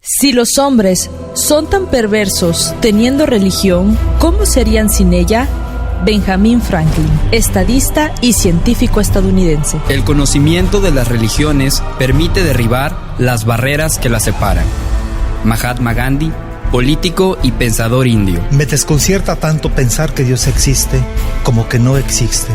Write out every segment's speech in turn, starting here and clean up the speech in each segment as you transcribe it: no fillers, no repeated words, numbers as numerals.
Si los hombres son tan perversos teniendo religión, ¿cómo serían sin ella? Benjamin Franklin, estadista y científico estadounidense. El conocimiento de las religiones permite derribar las barreras que las separan. Mahatma Gandhi, político y pensador indio. Me desconcierta tanto pensar que Dios existe como que no existe.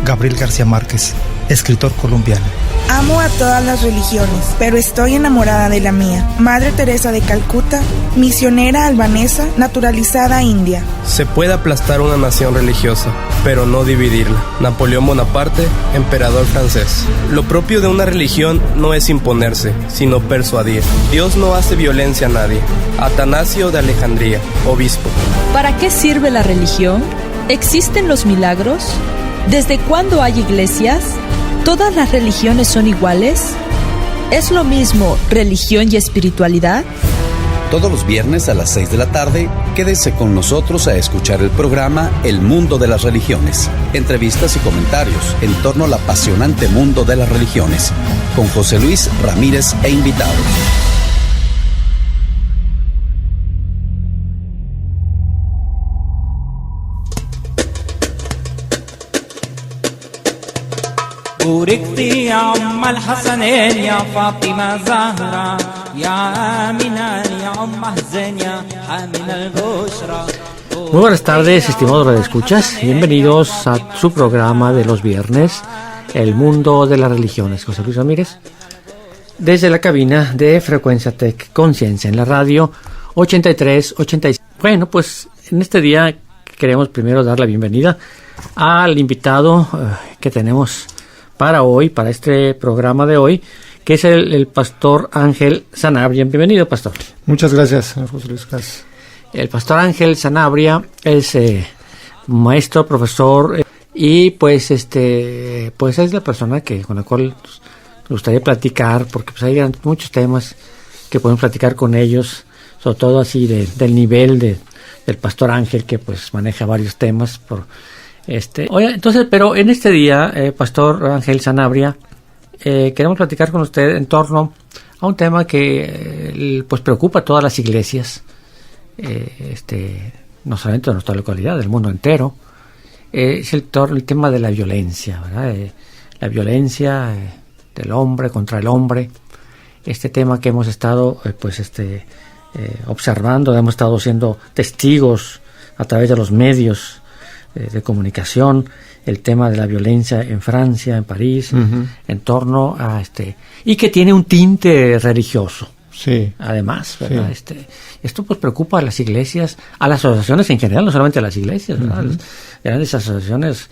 Gabriel García Márquez, escritor colombiano. Amo a todas las religiones, pero estoy enamorada de la mía. Madre Teresa de Calcuta, misionera albanesa, naturalizada india. Se puede aplastar una nación religiosa, pero no dividirla. Napoleón Bonaparte, emperador francés. Lo propio de una religión no es imponerse, sino persuadir. Dios no hace violencia a nadie. Atanasio de Alejandría, obispo. ¿Para qué sirve la religión? ¿Existen los milagros? ¿Desde cuándo hay iglesias? ¿Todas las religiones son iguales? ¿Es lo mismo religión y espiritualidad? Todos los viernes a las 6 de la tarde, quédese con nosotros a escuchar el programa El Mundo de las Religiones. Entrevistas y comentarios en torno al apasionante mundo de las religiones, con José Luis Ramírez e invitados. بوركتي يا أم الحسنين يا فاطمة زهرة يا آمنة يا أم حسين يا حامل البشرى. Muy buenas tardes, estimados radioescuchas. Bienvenidos a su programa de los viernes, El Mundo de las Religiones. José Luis Ramírez, desde la cabina de Frecuencia Tech Conciencia en la radio 83-85. Bueno, pues en este día queremos primero dar la bienvenida al invitado que tenemos para hoy, para este programa de hoy, que es el pastor Ángel Sanabria. Bienvenido, pastor. Muchas gracias, señor José Luis. Gracias. El pastor Ángel Sanabria es maestro, profesor, y pues es la persona con la cual nos gustaría platicar, porque pues hay muchos temas que podemos platicar con ellos, sobre todo así del nivel del pastor Ángel, que pues maneja varios temas Oye, entonces, pero en este día, pastor Ángel Sanabria, queremos platicar con usted en torno a un tema que pues preocupa a todas las iglesias, no solamente de nuestra localidad, del mundo entero. Es el tema de la violencia, ¿verdad? La violencia del hombre contra el hombre. Este tema que hemos estado observando, hemos estado siendo testigos a través de los medios de comunicación, el tema de la violencia en Francia, en París, en torno a y que tiene un tinte religioso. Sí. Además, ¿verdad? Sí. Esto pues preocupa a las iglesias, a las asociaciones en general, no solamente a las iglesias, ¿verdad? Las grandes asociaciones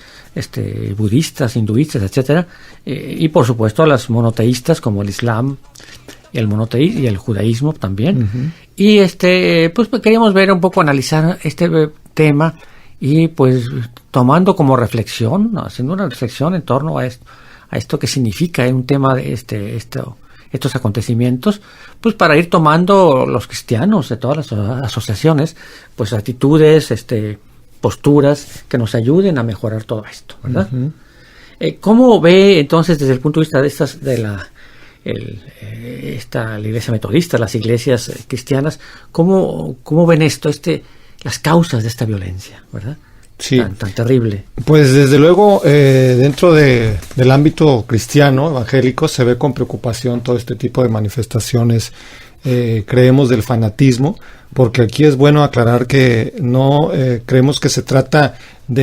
budistas, hinduistas, etcétera, y por supuesto a las monoteístas como el Islam, el monoteísmo y el judaísmo también. Y pues queríamos ver un poco, analizar este tema. Y pues tomando como reflexión, ¿no? Haciendo una reflexión en torno a esto que significa un tema de estos acontecimientos, pues para ir tomando los cristianos de todas las asociaciones, pues actitudes, posturas que nos ayuden a mejorar todo esto, ¿verdad? ¿Cómo ve entonces desde el punto de vista de la iglesia metodista, las iglesias cristianas, cómo ven esto, las causas de esta violencia, ¿verdad? Sí. Tan terrible. Pues desde luego, dentro del ámbito cristiano, evangélico, se ve con preocupación todo este tipo de manifestaciones, creemos, del fanatismo, porque aquí es bueno aclarar que no creemos que se trata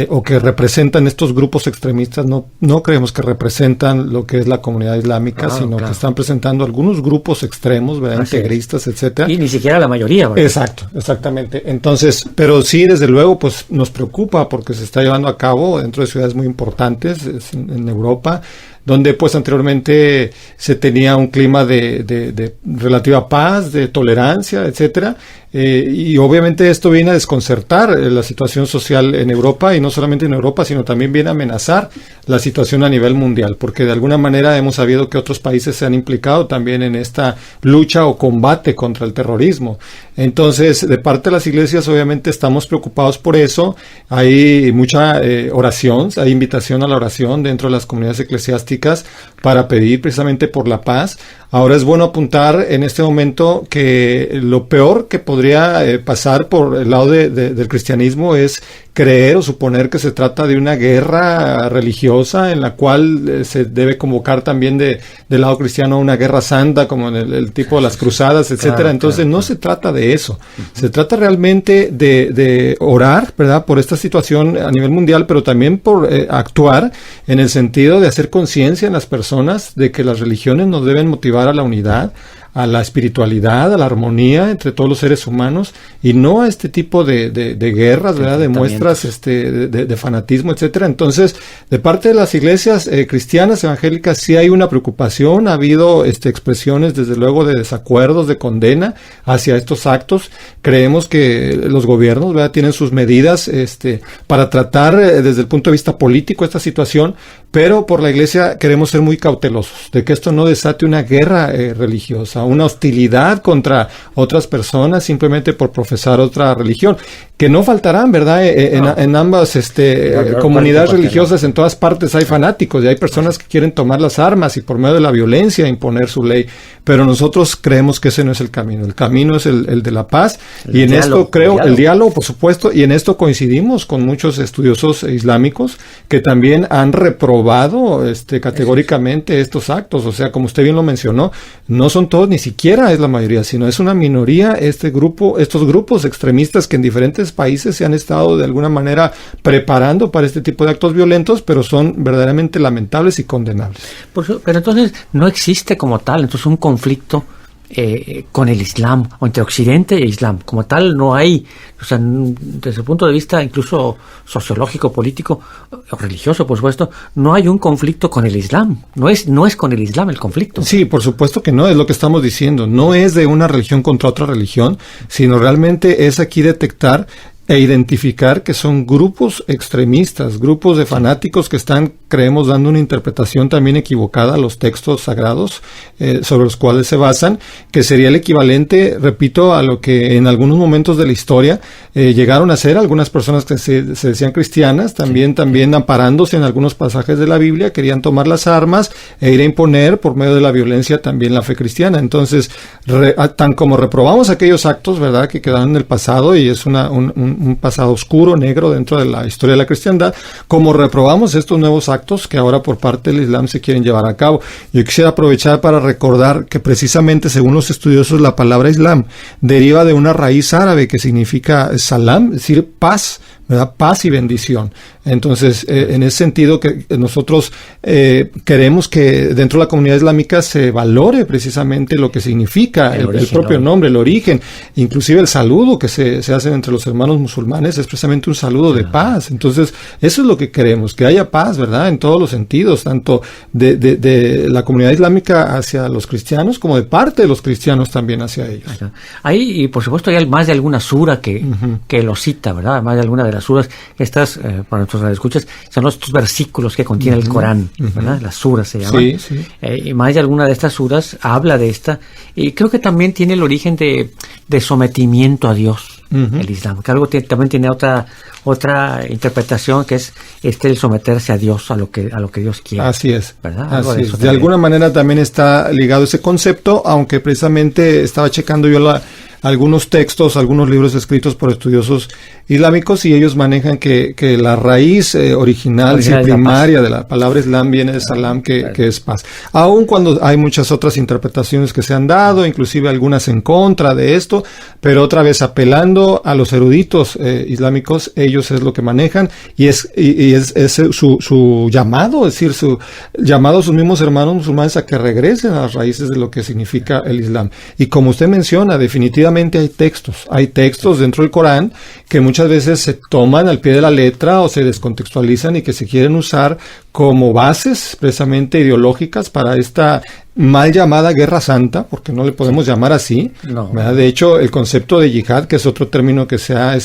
o que representan estos grupos extremistas, no creemos que representan lo que es la comunidad islámica, sino que están presentando algunos grupos extremos, ¿verdad? Integristas, etcétera. Y ni siquiera la mayoría, ¿verdad? Exacto, exactamente. Entonces, pero sí, desde luego, pues nos preocupa porque se está llevando a cabo dentro de ciudades muy importantes en Europa, donde pues anteriormente se tenía un clima de relativa paz, de tolerancia, etcétera. Y obviamente esto viene a desconcertar la situación social en Europa, y no solamente en Europa, sino también viene a amenazar la situación a nivel mundial, porque de alguna manera hemos sabido que otros países se han implicado también en esta lucha o combate contra el terrorismo. Entonces, de parte de las iglesias, obviamente estamos preocupados por eso. Hay mucha oración, hay invitación a la oración dentro de las comunidades eclesiásticas para pedir precisamente por la paz. Ahora es bueno apuntar en este momento que lo peor que podría pasar por el lado del cristianismo es creer o suponer que se trata de una guerra religiosa en la cual se debe convocar también del lado cristiano a una guerra santa, como en el tipo de las cruzadas, etcétera. Claro, entonces no se trata de eso. Se trata realmente de orar, ¿verdad?, por esta situación a nivel mundial, pero también por actuar en el sentido de hacer conciencia en las personas de que las religiones nos deben motivar a la unidad, a la espiritualidad, a la armonía entre todos los seres humanos, y no a este tipo de guerras, ¿verdad?, de muestras de fanatismo, etcétera. Entonces, de parte de las iglesias cristianas evangélicas sí hay una preocupación, ha habido expresiones desde luego de desacuerdos, de condena hacia estos actos. Creemos que los gobiernos, ¿verdad?, tienen sus medidas para tratar desde el punto de vista político esta situación, pero por la iglesia queremos ser muy cautelosos de que esto no desate una guerra religiosa, una hostilidad contra otras personas simplemente por profesar otra religión, que no faltarán, ¿verdad? En ambas comunidades religiosas, en todas partes hay fanáticos y hay personas que quieren tomar las armas y por medio de la violencia imponer su ley, pero nosotros creemos que ese no es el camino. El camino es el de la paz, y en esto creo, el diálogo, por supuesto, y en esto coincidimos con muchos estudiosos islámicos que también han reprobado categóricamente estos actos. O sea, como usted bien lo mencionó, no son todos, ni siquiera es la mayoría, sino es una minoría estos grupos extremistas que en diferentes países se han estado de alguna manera preparando para este tipo de actos violentos, pero son verdaderamente lamentables y condenables. Pero entonces no existe como tal, entonces un conflicto con el Islam, o entre Occidente e Islam. Como tal no hay, o sea, desde el punto de vista incluso sociológico, político o religioso, por supuesto, no hay un conflicto con el Islam. No es con el Islam el conflicto. Sí, por supuesto que no, es lo que estamos diciendo. No es de una religión contra otra religión, sino realmente es aquí detectar e identificar que son grupos extremistas, grupos de fanáticos que están, creemos, dando una interpretación también equivocada a los textos sagrados sobre los cuales se basan, que sería el equivalente, repito, a lo que en algunos momentos de la historia llegaron a ser algunas personas que se decían cristianas, también amparándose en algunos pasajes de la Biblia, querían tomar las armas e ir a imponer por medio de la violencia también la fe cristiana. Entonces, tan como reprobamos aquellos actos, ¿verdad?, que quedaron en el pasado, y es un pasado oscuro, negro dentro de la historia de la cristiandad, como reprobamos estos nuevos actos que ahora por parte del Islam se quieren llevar a cabo. Yo quisiera aprovechar para recordar que precisamente según los estudiosos la palabra Islam deriva de una raíz árabe que significa salam, es decir, paz, ¿verdad?, paz y bendición. Entonces, en ese sentido que nosotros queremos que dentro de la comunidad islámica se valore precisamente lo que significa el propio nombre, el origen, inclusive el saludo que se hace entre los hermanos musulmanes es precisamente un saludo de paz. Entonces, eso es lo que queremos, que haya paz, ¿verdad?, en todos los sentidos, tanto de la comunidad islámica hacia los cristianos como de parte de los cristianos también hacia ellos. Ahí, y por supuesto, hay más de alguna sura que lo cita, ¿verdad?, más de alguna de las suras, estas, para nuestros escuchas, son estos versículos que contiene el Corán, ¿verdad? Las suras se llaman. Sí. Y más de alguna de estas suras habla de esta, y creo que también tiene el origen de sometimiento a Dios, el Islam, que algo también tiene otra interpretación, que es el someterse a Dios, a lo que Dios quiere. Así es, ¿verdad? Así es. De alguna manera también está ligado ese concepto, aunque precisamente estaba checando yo algunos textos, algunos libros escritos por estudiosos islámicos, y ellos manejan que la raíz original y primaria de la palabra Islam viene de salam, que es paz. Aun cuando hay muchas otras interpretaciones que se han dado, inclusive algunas en contra de esto, pero otra vez apelando a los eruditos islámicos, ellos es lo que manejan, y es su llamado, es decir, su llamado a sus mismos hermanos musulmanes a que regresen a las raíces de lo que significa el Islam. Y como usted menciona, definitivamente hay textos dentro del Corán que muchas veces se toman al pie de la letra o se descontextualizan y que se quieren usar como bases precisamente ideológicas para esta mal llamada Guerra Santa, porque no le podemos llamar así. No. De hecho, el concepto de yihad, que es otro término que se ha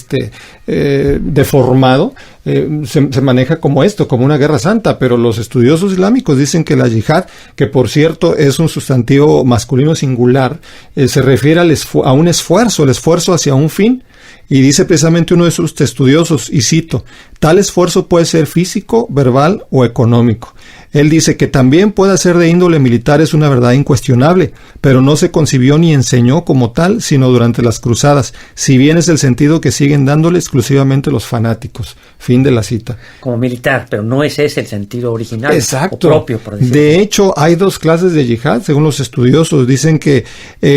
deformado, se maneja como esto, como una guerra santa, pero los estudiosos islámicos dicen que la yihad, que por cierto es un sustantivo masculino singular, se refiere a un esfuerzo, el esfuerzo hacia un fin. Y dice precisamente uno de sus estudiosos, y cito, tal esfuerzo puede ser físico, verbal o económico. Él dice que también puede ser de índole militar, es una verdad incuestionable, pero no se concibió ni enseñó como tal, sino durante las cruzadas, si bien es el sentido que siguen dándole exclusivamente los fanáticos. Fin de la cita. Como militar, pero no ese es el sentido original. Exacto. O propio, por decirlo. De hecho, hay dos clases de yihad, según los estudiosos. Dicen que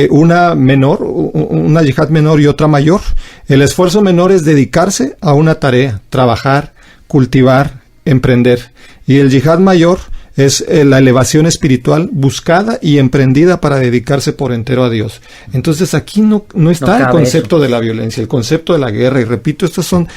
una yihad menor y otra mayor. El esfuerzo menor es dedicarse a una tarea, trabajar, cultivar, emprender. Y el yihad mayor es la elevación espiritual buscada y emprendida para dedicarse por entero a Dios. Entonces aquí no está el concepto de la violencia, el concepto de la guerra. Y repito, estas son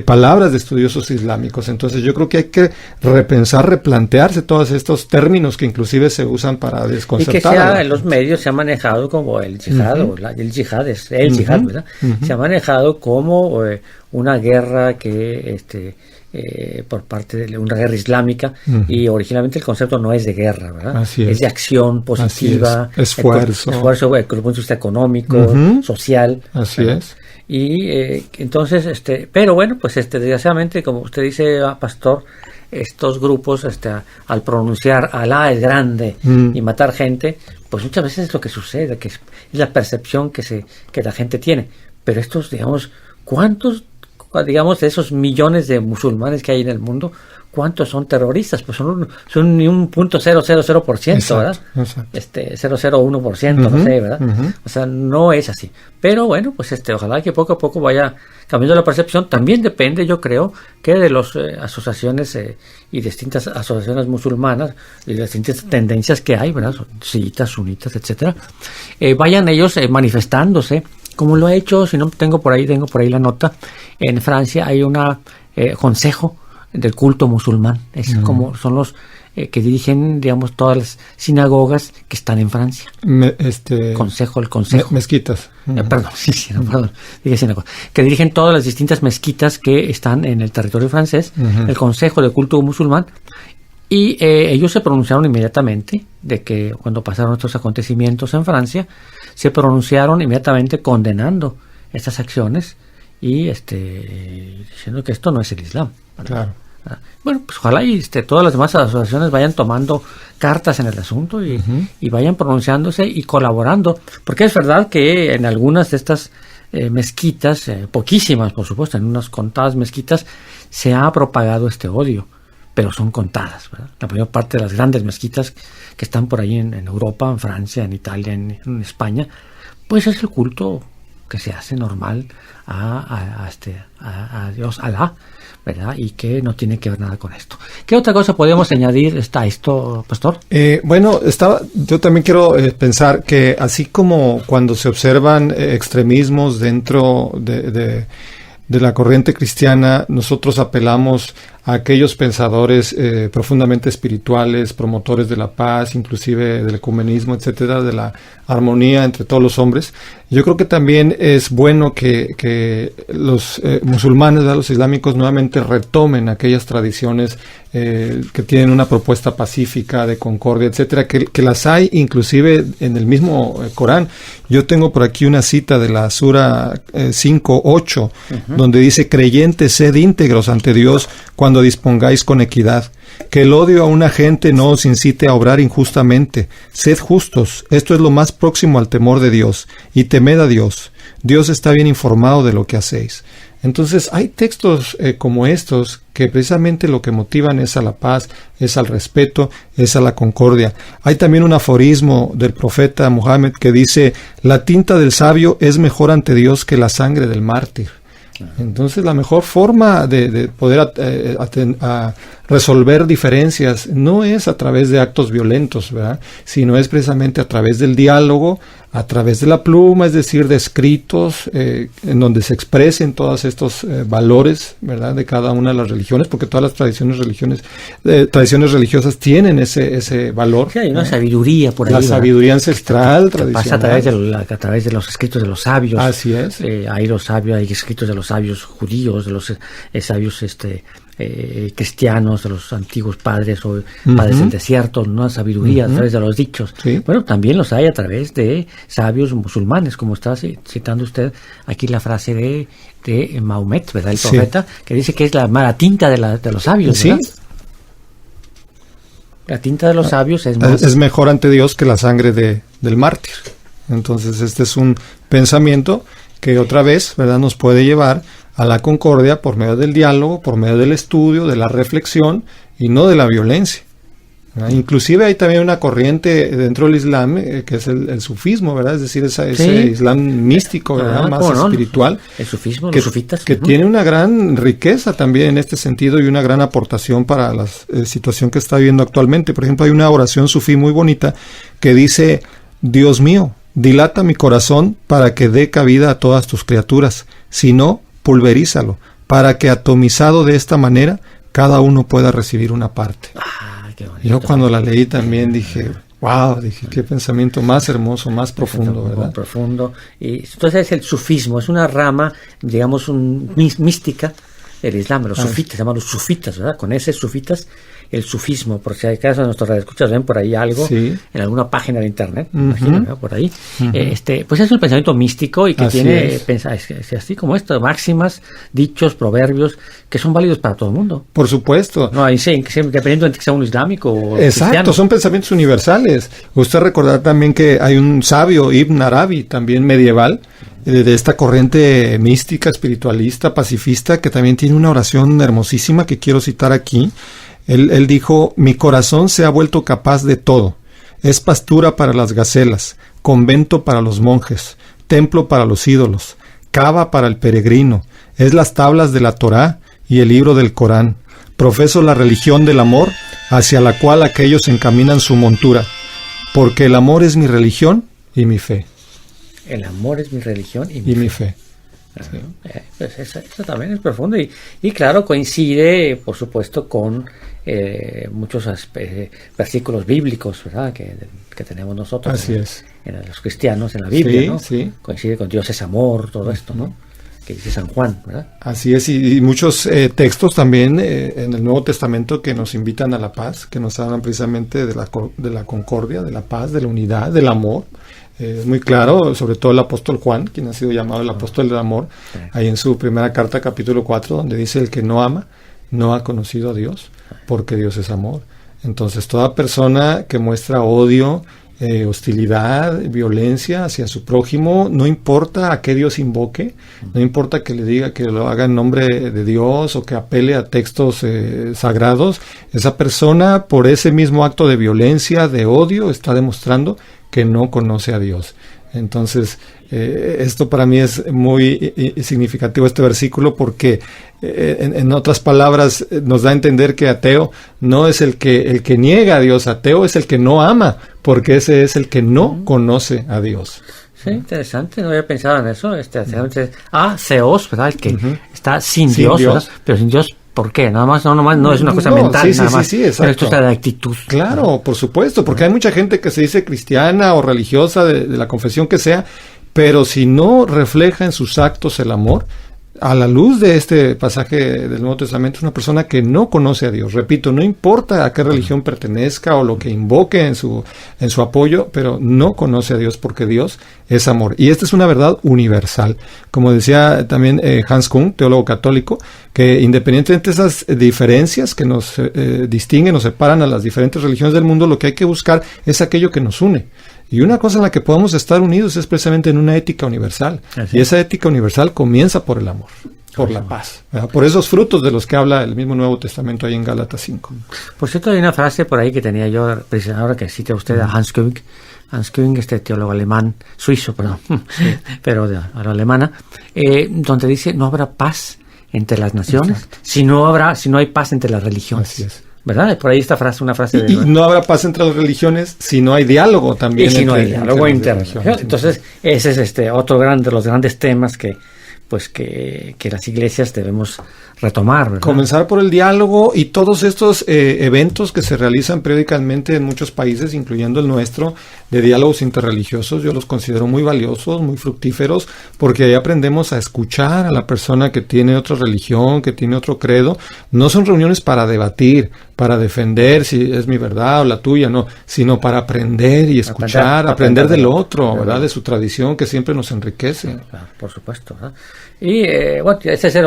palabras de estudiosos islámicos. Entonces yo creo que hay que replantearse todos estos términos que inclusive se usan para desconcertar. Y que en los medios se ha manejado como el yihad, el yihad es el yihad, ¿verdad? Se ha manejado como una guerra que por parte de una guerra islámica, y originalmente el concepto no es de guerra, ¿verdad? Así es de acción positiva, esfuerzo desde el punto de vista económico, social. Así es. Y entonces, pero bueno, pues desgraciadamente, como usted dice, pastor, estos grupos, al pronunciar Alá es grande y matar gente, pues muchas veces es lo que sucede, que es la percepción que la gente tiene. Pero estos, digamos, ¿cuántos de esos millones de musulmanes que hay en el mundo, cuántos son terroristas? Pues son ni un 0.000%, ¿verdad? Exacto. 0.01%, no sé, ¿verdad? O sea, no es así. Pero bueno, pues ojalá que poco a poco vaya cambiando la percepción. También depende, yo creo, que de las asociaciones y distintas asociaciones musulmanas y las distintas tendencias que hay, ¿verdad? Chiitas, sunitas, etcétera, vayan ellos manifestándose, como lo ha hecho, si no tengo por ahí la nota. En Francia hay un consejo del culto musulmán, es como son los que dirigen, digamos, todas las sinagogas que están en Francia. El consejo. Mezquitas. Dije sinagoga. Que dirigen todas las distintas mezquitas que están en el territorio francés, el consejo de culto musulmán. Y ellos se pronunciaron inmediatamente de que cuando pasaron estos acontecimientos en Francia, se pronunciaron inmediatamente condenando estas acciones y diciendo que esto no es el Islam. Claro. Bueno, pues ojalá y todas las demás asociaciones vayan tomando cartas en el asunto y vayan pronunciándose y colaborando, porque es verdad que en algunas de estas mezquitas, poquísimas por supuesto, en unas contadas mezquitas, se ha propagado este odio, pero son contadas, ¿verdad? La mayor parte de las grandes mezquitas que están por ahí en Europa, en Francia, en Italia, en España, pues es el culto que se hace normal a Dios, Alá, ¿verdad? Y que no tiene que ver nada con esto. ¿Qué otra cosa podemos añadir a esto, pastor? Bueno, yo también quiero pensar que así como cuando se observan extremismos dentro de la corriente cristiana, nosotros apelamos a aquellos pensadores profundamente espirituales, promotores de la paz, inclusive del ecumenismo, etcétera, de la armonía entre todos los hombres. Yo creo que también es bueno que los musulmanes, los islámicos, nuevamente retomen aquellas tradiciones que tienen una propuesta pacífica, de concordia, etcétera, que las hay inclusive en el mismo Corán. Yo tengo por aquí una cita de la Sura 5:8, donde dice: creyentes, sed íntegros ante Dios cuando dispongáis con equidad, que el odio a una gente no os incite a obrar injustamente, sed justos, esto es lo más próximo al temor de Dios, y temed a Dios, Dios está bien informado de lo que hacéis. Entonces hay textos como estos que precisamente lo que motivan es a la paz, es al respeto, es a la concordia. Hay también un aforismo del profeta Muhammad que dice: la tinta del sabio es mejor ante Dios que la sangre del mártir. Entonces la mejor forma de poder resolver diferencias no es a través de actos violentos, ¿verdad? Sino es precisamente a través del diálogo, a través de la pluma, es decir, de escritos en donde se expresen todos estos valores, ¿verdad?, de cada una de las religiones, porque todas las tradiciones religiosas tienen ese valor. Sí, hay una sabiduría por ahí. La sabiduría ancestral, que tradicional. pasa a través de los escritos de los sabios. Así es. Hay escritos de los sabios judíos, de los sabios cristianos, de los antiguos padres o padres del desierto, una sabiduría a través de los dichos. Sí. Bueno, también los hay a través de sabios musulmanes, como está citando usted aquí la frase de Mahomet, ¿verdad? El profeta, que dice que es la tinta de los sabios, ¿verdad? Sí. La tinta de los sabios es mejor ante Dios que la sangre del mártir. Entonces este es un pensamiento que otra vez, ¿verdad?, nos puede llevar a la concordia por medio del diálogo, por medio del estudio, de la reflexión y no de la violencia. Inclusive hay también una corriente dentro del Islam que es el sufismo, ¿verdad? Es decir, ese Islam místico, ¿verdad?, más espiritual. El sufismo, los sufitas. Que tiene una gran riqueza también en este sentido y una gran aportación para la situación que está viviendo actualmente. Por ejemplo, hay una oración sufí muy bonita que dice: Dios mío, dilata mi corazón para que dé cabida a todas tus criaturas, si no, pulverízalo, para que atomizado de esta manera, cada uno pueda recibir una parte. Qué bonito. Yo cuando la leí también dije, wow, qué pensamiento más hermoso, más profundo, ¿verdad? Muy profundo. Y entonces el sufismo es una rama, digamos, mística del Islam, los sufitas, se llaman los sufitas, ¿verdad? Con ese sufitas, el sufismo, por si acaso nuestros radioescuchas ven por ahí algo, en alguna página de internet, imagino, ¿no?, por ahí, pues es un pensamiento místico y que tiene, así como esto, máximas, dichos, proverbios, que son válidos para todo el mundo. Por supuesto. No, ahí sí, dependiendo de que sea uno islámico o exacto, cristiano. Son pensamientos universales. Usted recordar también que hay un sabio, Ibn Arabi, también medieval, de esta corriente mística, espiritualista, pacifista, que también tiene una oración hermosísima que quiero citar aquí. Él dijo: mi corazón se ha vuelto capaz de todo. Es pastura para las gacelas, convento para los monjes, templo para los ídolos, cava para el peregrino, es las tablas de la Torá y el libro del Corán. Profeso la religión del amor, hacia la cual aquellos encaminan su montura, porque el amor es mi religión y mi fe. El amor es mi religión y mi fe. Sí. Pues eso también es profundo y claro, coincide por supuesto con muchos versículos bíblicos, ¿verdad?, que tenemos nosotros. Así es. En los cristianos, en la Biblia, ¿no? Sí. Coincide con Dios es amor, todo esto, ¿no?, que dice San Juan, ¿verdad? Así es, y muchos textos también en el Nuevo Testamento que nos invitan a la paz, que nos hablan precisamente de la concordia, de la paz, de la unidad, del amor. Muy claro, sobre todo el apóstol Juan, quien ha sido llamado el apóstol del amor, ahí en su primera carta, capítulo 4, donde dice: el que no ama, no ha conocido a Dios, porque Dios es amor. Entonces, toda persona que muestra odio, hostilidad, violencia hacia su prójimo, no importa a qué Dios invoque, no importa que le diga que lo haga en nombre de Dios o que apele a textos sagrados, esa persona, por ese mismo acto de violencia, de odio, está demostrando que no conoce a Dios. Entonces, esto para mí es muy significativo, este versículo, porque en otras palabras nos da a entender que ateo no es el que niega a Dios, ateo es el que no ama, porque ese es el que no conoce a Dios. Sí, interesante, no había pensado en eso. Theos, ¿verdad?, el que está sin Dios, ¿verdad?, pero sin Dios. ¿Por qué? No es una cosa mental, nada más. Sí, pero esto está de actitud. Claro, por supuesto, porque hay mucha gente que se dice cristiana o religiosa de la confesión que sea, pero si no refleja en sus actos el amor, a la luz de este pasaje del Nuevo Testamento, es una persona que no conoce a Dios. Repito, no importa a qué religión pertenezca o lo que invoque en su apoyo, pero no conoce a Dios, porque Dios es amor. Y esta es una verdad universal. Como decía también Hans Küng, teólogo católico, que independientemente de esas diferencias que nos distinguen, nos separan a las diferentes religiones del mundo, lo que hay que buscar es aquello que nos une. Y una cosa en la que podemos estar unidos es precisamente en una ética universal. Y esa ética universal comienza por el amor, por la paz, ¿verdad?, por esos frutos de los que habla el mismo Nuevo Testamento ahí en Gálatas 5. Por cierto, hay una frase por ahí que tenía yo, precisamente ahora que cita usted a Hans Küng, este teólogo alemán, suizo, perdón, pero de alemana, donde dice: no habrá paz entre las naciones si no hay paz entre las religiones. Así es. ¿Verdad? Por ahí esta frase, una frase y no habrá paz entre las religiones si no hay diálogo también. Y si no hay diálogo interreligioso. Entonces, ese es otro de los grandes temas que las iglesias debemos retomar, ¿verdad? Comenzar por el diálogo y todos estos eventos que se realizan periódicamente en muchos países, incluyendo el nuestro, de diálogos interreligiosos, yo los considero muy valiosos, muy fructíferos, porque ahí aprendemos a escuchar a la persona que tiene otra religión, que tiene otro credo. No son reuniones para debatir, para defender si es mi verdad o la tuya, no, sino para aprender y escuchar, aprender del otro, ¿verdad? De su tradición, que siempre nos enriquece. Claro, por supuesto, ¿verdad? Y bueno,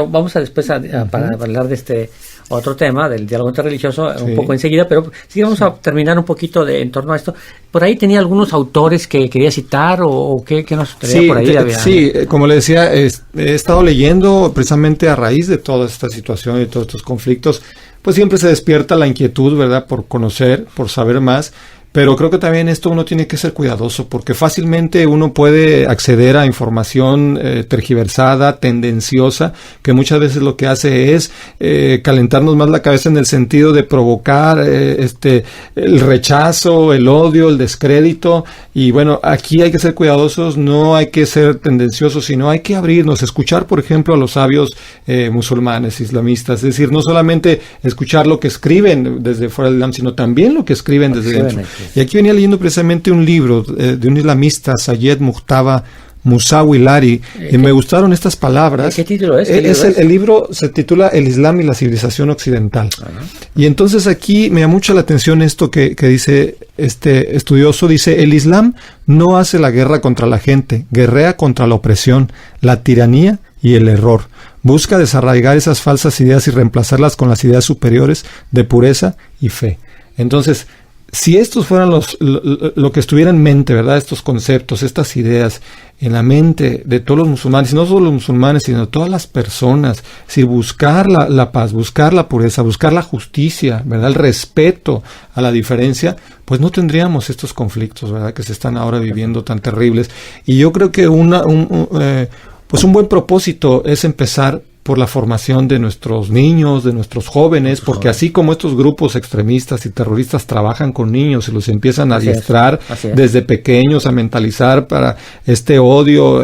vamos a después para hablar de este otro tema del diálogo interreligioso un poco enseguida, pero sí vamos a terminar un poquito en torno a esto. Por ahí tenía algunos autores que quería citar o qué nos traía por ahí. Sí, como le decía, he estado leyendo precisamente a raíz de toda esta situación y todos estos conflictos, pues siempre se despierta la inquietud, ¿verdad?, por conocer, por saber más. Pero creo que también esto uno tiene que ser cuidadoso, porque fácilmente uno puede acceder a información tergiversada, tendenciosa, que muchas veces lo que hace es calentarnos más la cabeza en el sentido de provocar el rechazo, el odio, el descrédito. Y bueno, aquí hay que ser cuidadosos, no hay que ser tendenciosos, sino hay que abrirnos, escuchar, por ejemplo, a los sabios musulmanes, islamistas. Es decir, no solamente escuchar lo que escriben desde fuera del Islam, sino también lo que escriben desde dentro. Y aquí venía leyendo precisamente un libro de un islamista, Sayed Mujtaba Musawi Lari, y me gustaron estas palabras. ¿Qué título es? El libro se titula El Islam y la civilización occidental. Y entonces aquí me da mucho la atención esto que dice este estudioso, dice: el Islam no hace la guerra contra la gente, guerrea contra la opresión, la tiranía y el error. Busca desarraigar esas falsas ideas y reemplazarlas con las ideas superiores de pureza y fe. Entonces, si estos fueran lo que estuviera en mente, ¿verdad?, estos conceptos, estas ideas en la mente de todos los musulmanes, y no solo los musulmanes, sino de todas las personas, si buscar la paz, buscar la pureza, buscar la justicia, ¿verdad?, el respeto a la diferencia, pues no tendríamos estos conflictos, ¿verdad?, que se están ahora viviendo tan terribles. Y yo creo que un buen propósito es empezar por la formación de nuestros niños, de nuestros jóvenes, porque así como estos grupos extremistas y terroristas trabajan con niños y los empiezan a adiestrar desde pequeños, a mentalizar para este odio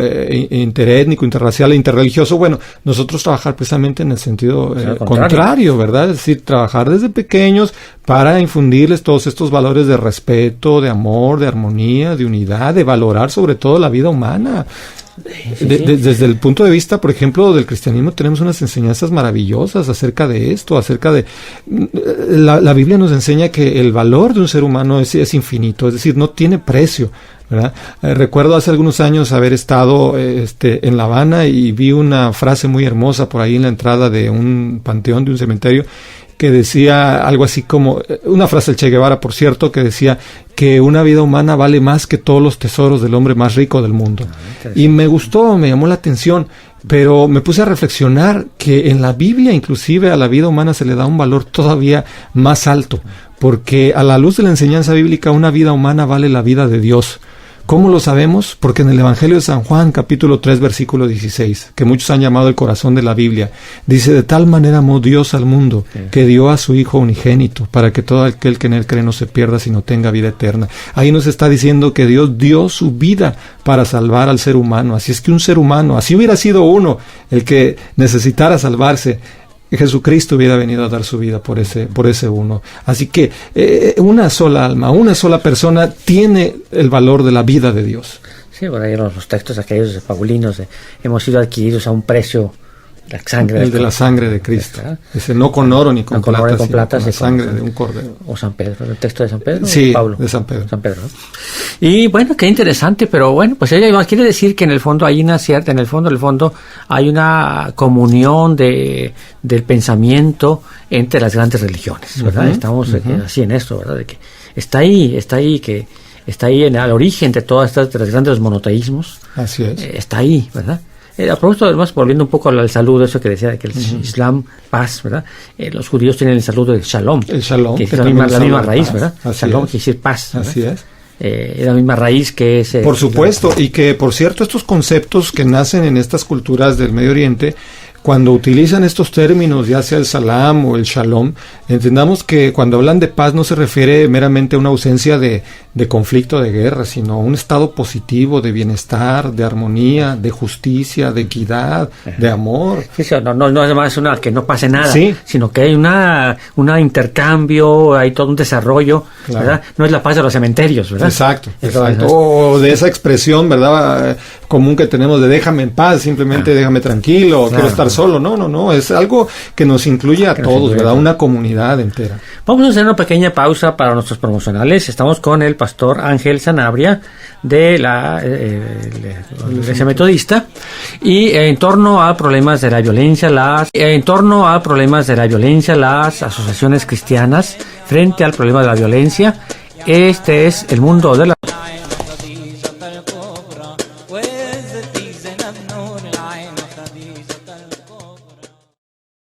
interétnico, interracial e interreligioso, bueno, nosotros trabajar precisamente en el sentido contrario, ¿verdad? Es decir, trabajar desde pequeños para infundirles todos estos valores de respeto, de amor, de armonía, de unidad, de valorar sobre todo la vida humana. Desde el punto de vista, por ejemplo, del cristianismo, tenemos unas enseñanzas maravillosas acerca de esto, acerca de la Biblia nos enseña que el valor de un ser humano es infinito, es decir, no tiene precio, ¿verdad? Recuerdo hace algunos años haber estado en La Habana y vi una frase muy hermosa por ahí en la entrada de un panteón, de un cementerio, que decía algo así como, una frase del Che Guevara, por cierto, que decía que una vida humana vale más que todos los tesoros del hombre más rico del mundo. Y me gustó, me llamó la atención, pero me puse a reflexionar que en la Biblia inclusive a la vida humana se le da un valor todavía más alto, porque a la luz de la enseñanza bíblica una vida humana vale la vida de Dios. ¿Cómo lo sabemos? Porque en el Evangelio de San Juan, capítulo 3, versículo 16, que muchos han llamado el corazón de la Biblia, dice: de tal manera amó Dios al mundo, que dio a su Hijo unigénito, para que todo aquel que en él cree no se pierda, sino tenga vida eterna. Ahí nos está diciendo que Dios dio su vida para salvar al ser humano. Así es que un ser humano, así hubiera sido uno el que necesitara salvarse, Jesucristo hubiera venido a dar su vida por ese uno. Así que una sola alma, una sola persona tiene el valor de la vida de Dios. Sí, por ahí los textos aquellos de paulinos, hemos sido adquiridos a un precio, la sangre de la sangre de Cristo. Ese no con oro ni con plata, sino con la sangre de un cordero. O San Pedro, el texto de San Pedro. Sí, Pablo. De San Pedro. ¿No? Y bueno, qué interesante, pero bueno, pues ella quiere decir que en el fondo hay una cierta, en el fondo hay una comunión del pensamiento entre las grandes religiones, ¿verdad? Estamos así en esto, ¿verdad? De que está ahí al origen de todas estas, de los grandes monoteísmos. Así es. Está ahí, ¿verdad? A propósito, además, volviendo un poco al saludo, eso que decía de que el Islam, paz, ¿verdad? Los judíos tienen el saludo de Shalom. El Shalom. Que es la misma raíz, ¿verdad? Shalom quiere decir paz, ¿verdad? Así es. Es la misma raíz que es... Por supuesto, y que, por cierto, estos conceptos que nacen en estas culturas del Medio Oriente cuando utilizan estos términos, ya sea el salam o el shalom, entendamos que cuando hablan de paz no se refiere meramente a una ausencia de conflicto, de guerra, sino a un estado positivo de bienestar, de armonía, de justicia, de equidad, de amor. Sí, no es más una que no pase nada, sí, sino que hay una intercambio, hay todo un desarrollo, claro, ¿verdad? No es la paz de los cementerios, ¿verdad? Exacto. O de esa expresión, ¿verdad?, común que tenemos de déjame en paz, simplemente déjame tranquilo, quiero estar solo. No, es algo que nos incluye a todos, ¿verdad? Una comunidad entera. Vamos a hacer una pequeña pausa para nuestros promocionales. Estamos con el pastor Ángel Sanabria de la Iglesia Metodista, y en torno a problemas de la violencia, las asociaciones cristianas frente al problema de la violencia. Este es el mundo de la